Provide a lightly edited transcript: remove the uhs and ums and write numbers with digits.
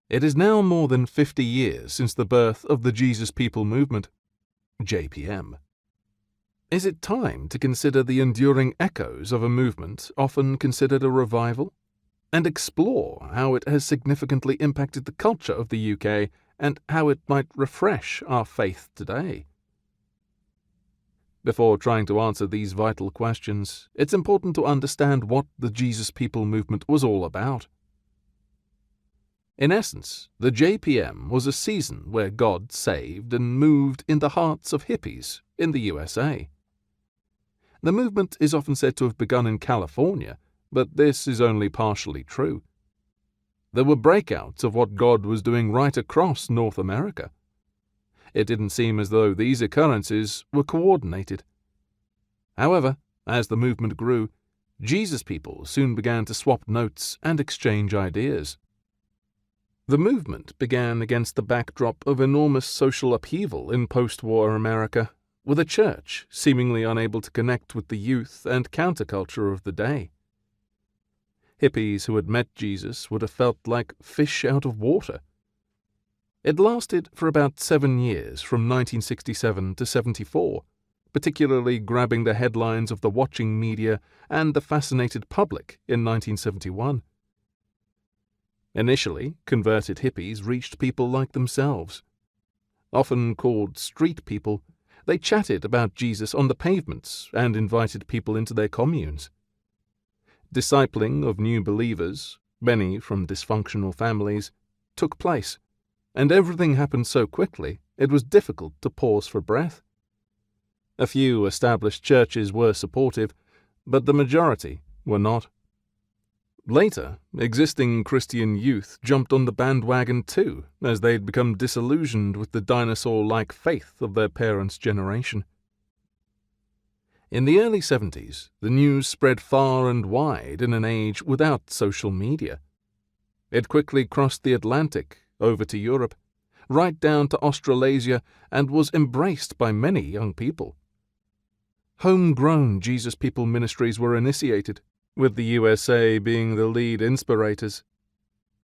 It is now more than 50 years since the birth of the Jesus People movement, JPM. Is it time to consider the enduring echoes of a movement often considered a revival, and explore how it has significantly impacted the culture of the UK and how it might refresh our faith today? Before trying to answer these vital questions, it's important to understand what the Jesus People movement was all about. In essence, the JPM was a season where God saved and moved in the hearts of hippies in the USA. The movement is often said to have begun in California, but this is only partially true. There were breakouts of what God was doing right across North America. It didn't seem as though these occurrences were coordinated. However, as the movement grew, Jesus People soon began to swap notes and exchange ideas. The movement began against the backdrop of enormous social upheaval in post-war America, with a church seemingly unable to connect with the youth and counterculture of the day. Hippies who had met Jesus would have felt like fish out of water. It lasted for about 7 years, from 1967 to 74, particularly grabbing the headlines of the watching media and the fascinated public in 1971. Initially, converted hippies reached people like themselves. Often called street people, they chatted about Jesus on the pavements and invited people into their communes. Discipling of new believers, many from dysfunctional families, took place, and everything happened so quickly it was difficult to pause for breath. A few established churches were supportive, but the majority were not. Later, existing Christian youth jumped on the bandwagon too, as they'd become disillusioned with the dinosaur-like faith of their parents' generation. In the early 70s, the news spread far and wide in an age without social media. It quickly crossed the Atlantic, over to Europe, right down to Australasia, and was embraced by many young people. Homegrown Jesus People ministries were initiated, with the USA being the lead inspirators,